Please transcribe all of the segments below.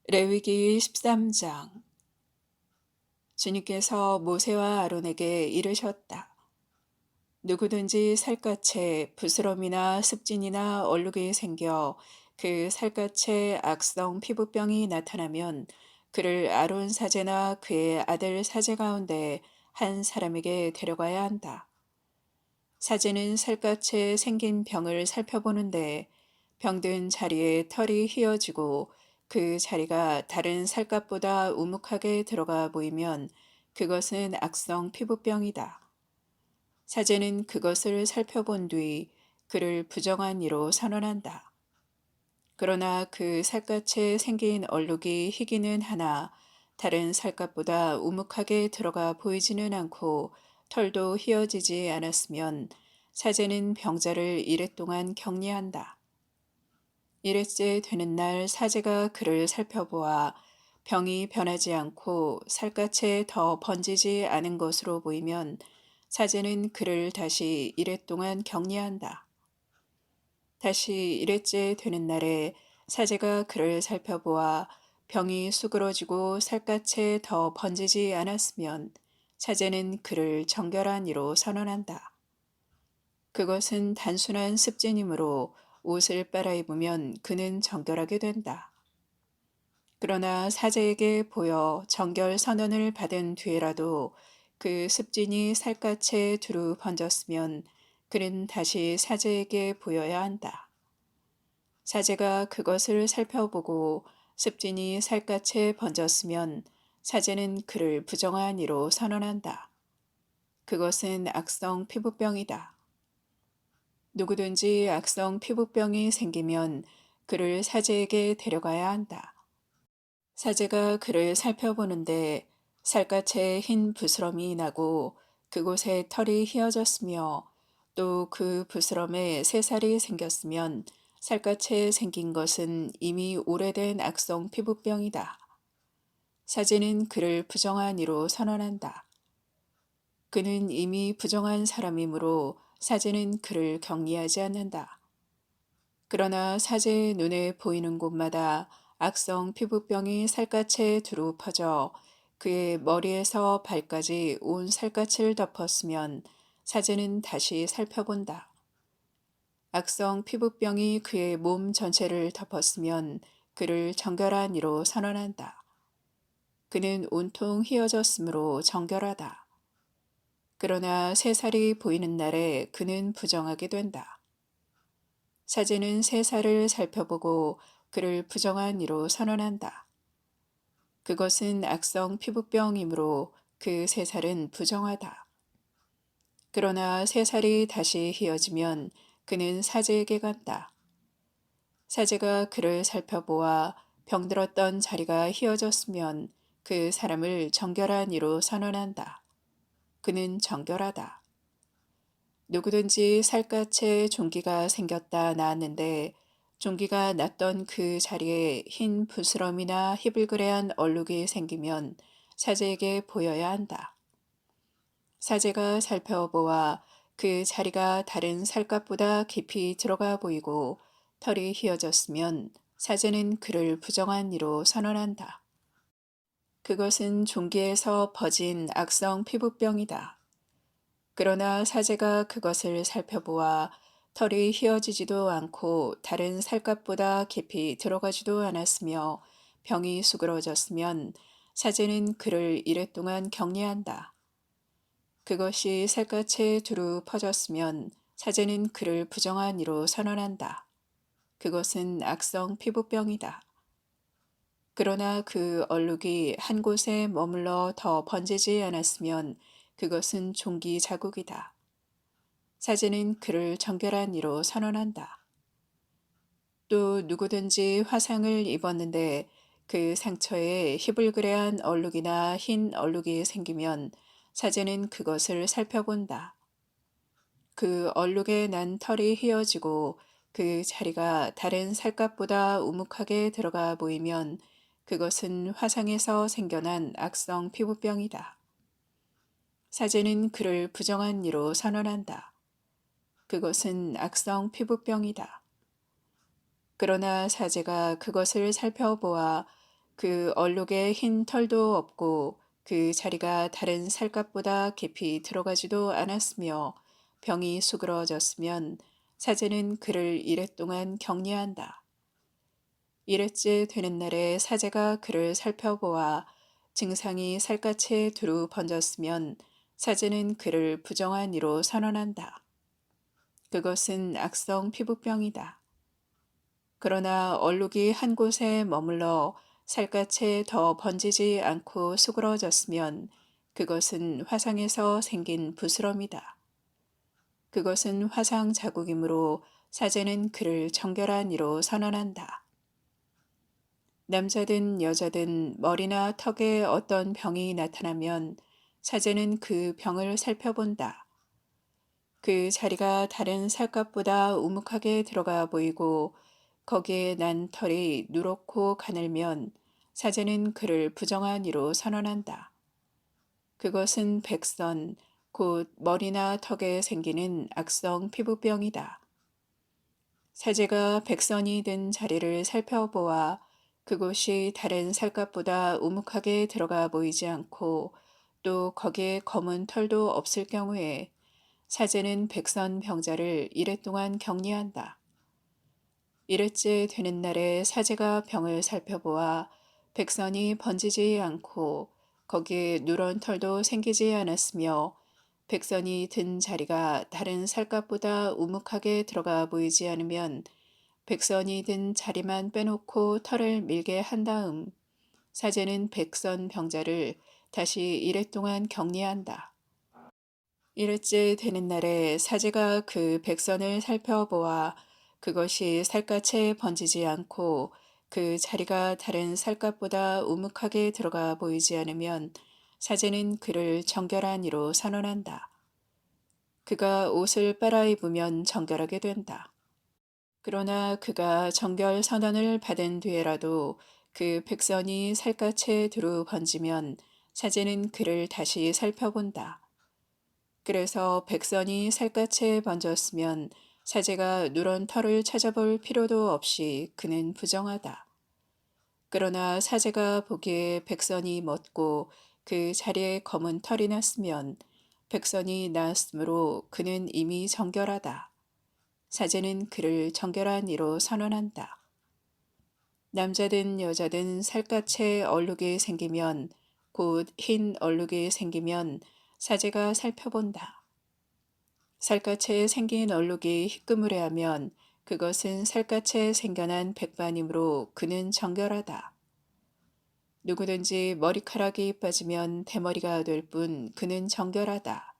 레위기 13장. 주님께서 모세와 아론에게 이르셨다. 누구든지 살갗에 부스럼이나 습진이나 얼룩이 생겨 그 살갗에 악성 피부병이 나타나면 그를 아론 사제나 그의 아들 사제 가운데 한 사람에게 데려가야 한다. 사제는 살갗에 생긴 병을 살펴보는데 병든 자리에 털이 휘어지고 그 자리가 다른 살갗보다 우묵하게 들어가 보이면 그것은 악성 피부병이다. 사제는 그것을 살펴본 뒤 그를 부정한 이로 선언한다. 그러나 그 살갗에 생긴 얼룩이 희기는 하나 다른 살갗보다 우묵하게 들어가 보이지는 않고 털도 휘어지지 않았으면 사제는 병자를 이랫 동안 격리한다. 이랫째 되는 날 사제가 그를 살펴보아 병이 변하지 않고 살갗에 더 번지지 않은 것으로 보이면 사제는 그를 다시 이랫 동안 격리한다. 다시 일회째 되는 날에 사제가 그를 살펴보아 병이 수그러지고 살갗에 더 번지지 않았으면 사제는 그를 정결한 이로 선언한다. 그것은 단순한 습진이므로 옷을 빨아입으면 그는 정결하게 된다. 그러나 사제에게 보여 정결 선언을 받은 뒤에라도 그 습진이 살갗에 두루 번졌으면 그는 다시 사제에게 보여야 한다. 사제가 그것을 살펴보고 습진이 살갗에 번졌으면 사제는 그를 부정한 이로 선언한다. 그것은 악성 피부병이다. 누구든지 악성 피부병이 생기면 그를 사제에게 데려가야 한다. 사제가 그를 살펴보는데 살갗에 흰 부스럼이 나고 그곳에 털이 휘어졌으며 또 그 부스럼에 새살이 생겼으면 살갗에 생긴 것은 이미 오래된 악성 피부병이다. 사제는 그를 부정한 이로 선언한다. 그는 이미 부정한 사람이므로 사제는 그를 격리하지 않는다. 그러나 사제의 눈에 보이는 곳마다 악성 피부병이 살갗에 두루 퍼져 그의 머리에서 발까지 온 살갗을 덮었으면 사제는 다시 살펴본다. 악성 피부병이 그의 몸 전체를 덮었으면 그를 정결한 이로 선언한다. 그는 온통 휘어졌으므로 정결하다. 그러나 새살이 보이는 날에 그는 부정하게 된다. 사제는 새살을 살펴보고 그를 부정한 이로 선언한다. 그것은 악성 피부병이므로 그 새살은 부정하다. 그러나 새살이 다시 휘어지면 그는 사제에게 간다. 사제가 그를 살펴보아 병들었던 자리가 휘어졌으면 그 사람을 정결한 이로 선언한다. 그는 정결하다. 누구든지 살갗에 종기가 생겼다 나았는데 종기가 났던 그 자리에 흰 부스럼이나 희불그레한 얼룩이 생기면 사제에게 보여야 한다. 사제가 살펴보아 그 자리가 다른 살갗보다 깊이 들어가 보이고 털이 휘어졌으면 사제는 그를 부정한 이로 선언한다. 그것은 종기에서 퍼진 악성 피부병이다. 그러나 사제가 그것을 살펴보아 털이 휘어지지도 않고 다른 살갗보다 깊이 들어가지도 않았으며 병이 수그러졌으면 사제는 그를 이랫동안 격리한다. 그것이 살갗에 두루 퍼졌으면 사제는 그를 부정한 이로 선언한다. 그것은 악성 피부병이다. 그러나 그 얼룩이 한 곳에 머물러 더 번지지 않았으면 그것은 종기 자국이다. 사제는 그를 정결한 이로 선언한다. 또 누구든지 화상을 입었는데 그 상처에 희불그레한 얼룩이나 흰 얼룩이 생기면 사제는 그것을 살펴본다. 그 얼룩에 난 털이 휘어지고 그 자리가 다른 살갗보다 우묵하게 들어가 보이면 그것은 화상에서 생겨난 악성 피부병이다. 사제는 그를 부정한 이로 선언한다. 그것은 악성 피부병이다. 그러나 사제가 그것을 살펴보아 그 얼룩에 흰 털도 없고 그 자리가 다른 살갗보다 깊이 들어가지도 않았으며 병이 수그러졌으면 사제는 그를 이랫동안 격리한다. 이랬째 되는 날에 사제가 그를 살펴보아 증상이 살갗에 두루 번졌으면 사제는 그를 부정한 이로 선언한다. 그것은 악성 피부병이다. 그러나 얼룩이 한 곳에 머물러 살갗에 더 번지지 않고 수그러졌으면 그것은 화상에서 생긴 부스럼이다. 그것은 화상 자국이므로 사제는 그를 정결한 이로 선언한다. 남자든 여자든 머리나 턱에 어떤 병이 나타나면 사제는 그 병을 살펴본다. 그 자리가 다른 살갗보다 우묵하게 들어가 보이고 거기에 난 털이 누렇고 가늘면 사제는 그를 부정한 이로 선언한다. 그것은 백선, 곧 머리나 턱에 생기는 악성 피부병이다. 사제가 백선이 든 자리를 살펴보아 그곳이 다른 살갗보다 우묵하게 들어가 보이지 않고 또 거기에 검은 털도 없을 경우에 사제는 백선 병자를 이랫동안 격리한다. 이랬째 되는 날에 사제가 병을 살펴보아 백선이 번지지 않고 거기에 누런 털도 생기지 않았으며 백선이 든 자리가 다른 살갗보다 우묵하게 들어가 보이지 않으면 백선이 든 자리만 빼놓고 털을 밀게 한 다음 사제는 백선 병자를 다시 이랫동안 격리한다. 이랬째 되는 날에 사제가 그 백선을 살펴보아 그것이 살갗에 번지지 않고 그 자리가 다른 살갗보다 우묵하게 들어가 보이지 않으면 사제는 그를 정결한 이로 선언한다. 그가 옷을 빨아입으면 정결하게 된다. 그러나 그가 정결 선언을 받은 뒤에라도 그 백선이 살갗에 두루 번지면 사제는 그를 다시 살펴본다. 그래서 백선이 살갗에 번졌으면 사제가 누런 털을 찾아볼 필요도 없이 그는 부정하다. 그러나 사제가 보기에 백선이 멎고 그 자리에 검은 털이 났으면 백선이 나았으므로 그는 이미 정결하다. 사제는 그를 정결한 이로 선언한다. 남자든 여자든 살갗에 얼룩이 생기면 곧 흰 얼룩이 생기면 사제가 살펴본다. 살갗에 생긴 얼룩이 희끄무레하면 그것은 살갗에 생겨난 백반이므로 그는 정결하다. 누구든지 머리카락이 빠지면 대머리가 될 뿐 그는 정결하다.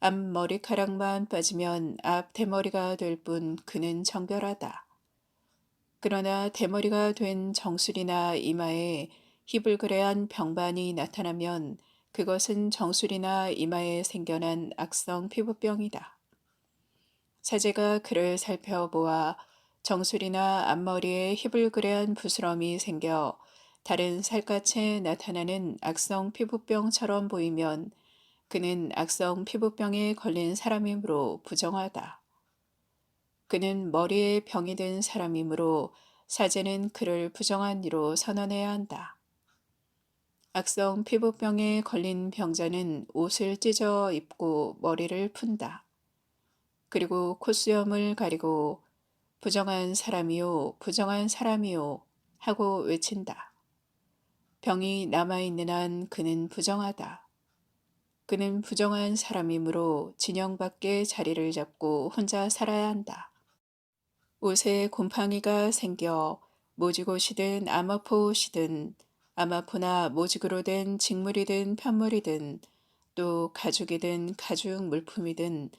앞머리카락만 빠지면 앞 대머리가 될 뿐 그는 정결하다. 그러나 대머리가 된 정수리나 이마에 희불그레한 병반이 나타나면 그것은 정수리나 이마에 생겨난 악성 피부병이다. 사제가 그를 살펴보아 정수리나 앞머리에 희불그레한 부스럼이 생겨 다른 살갗에 나타나는 악성 피부병처럼 보이면 그는 악성 피부병에 걸린 사람이므로 부정하다. 그는 머리에 병이 든 사람이므로 사제는 그를 부정한 이로 선언해야 한다. 악성 피부병에 걸린 병자는 옷을 찢어 입고 머리를 푼다. 그리고 콧수염을 가리고 부정한 사람이요, 부정한 사람이요 하고 외친다. 병이 남아있는 한 그는 부정하다. 그는 부정한 사람이므로 진영 밖에 자리를 잡고 혼자 살아야 한다. 옷에 곰팡이가 생겨 모지곳이든 아마포옷이든 아마포나 모직으로 된 직물이든 편물이든 또 가죽이든 가죽 물품이든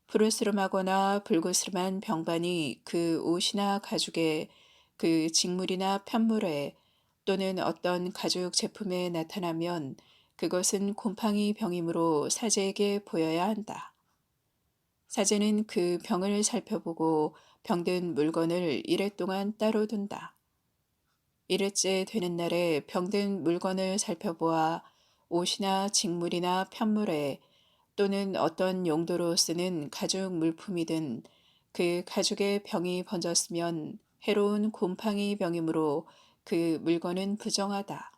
푸르스름하거나 불그스름한 병반이 그 옷이나 가죽에 그 직물이나 편물에 또는 어떤 가죽 제품에 나타나면 그것은 곰팡이 병이므로 사제에게 보여야 한다. 사제는 그 병을 살펴보고 병든 물건을 이랫동안 따로 둔다. 이틀째 되는 날에 병든 물건을 살펴보아 옷이나 직물이나 편물에 또는 어떤 용도로 쓰는 가죽 물품이든 그 가죽에 병이 번졌으면 해로운 곰팡이 병이므로 그 물건은 부정하다.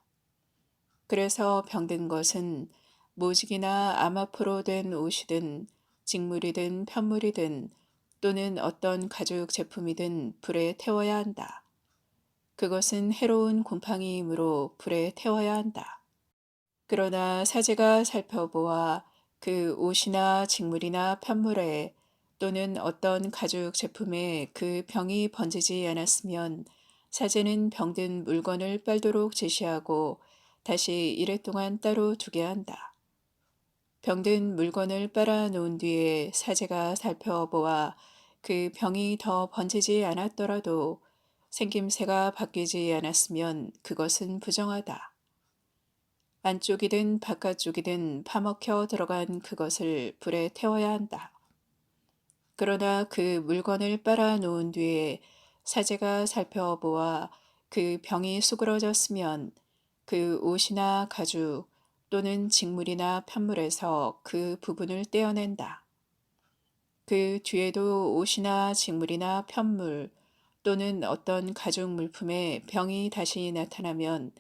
그래서 병든 것은 모직이나 암압으로 된 옷이든 직물이든 편물이든 또는 어떤 가죽 제품이든 불에 태워야 한다. 그것은 해로운 곰팡이이므로 불에 태워야 한다. 그러나 사제가 살펴보아 그 옷이나 직물이나 편물에 또는 어떤 가죽 제품에 그 병이 번지지 않았으면 사제는 병든 물건을 빨도록 제시하고 다시 이래 동안 따로 두게 한다. 병든 물건을 빨아 놓은 뒤에 사제가 살펴보아 그 병이 더 번지지 않았더라도 생김새가 바뀌지 않았으면 그것은 부정하다. 안쪽이든 바깥쪽이든 파먹혀 들어간 그것을 불에 태워야 한다. 그러나 그 물건을 빨아 놓은 뒤에 사제가 살펴보아 그 병이 수그러졌으면 그 옷이나 가죽 또는 직물이나 편물에서 그 부분을 떼어낸다. 그 뒤에도 옷이나 직물이나 편물 또는 어떤 가죽 물품에 병이 다시 나타나면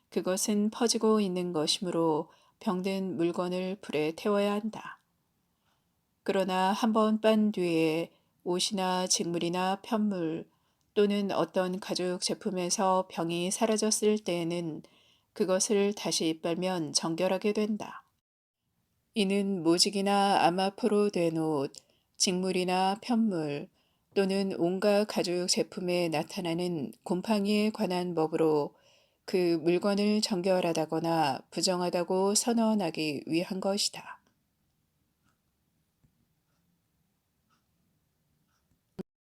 그것은 퍼지고 있는 것이므로 병든 물건을 불에 태워야 한다. 그러나 한 번 빤 뒤에 옷이나 직물이나 편물 또는 어떤 가죽 제품에서 병이 사라졌을 때에는 그것을 다시 빨면 정결하게 된다. 이는 모직이나 암압으로 된 옷, 직물이나 편물 또는 온갖 가죽 제품에 나타나는 곰팡이에 관한 법으로 그 물건을 정결하다거나 부정하다고 선언하기 위한 것이다.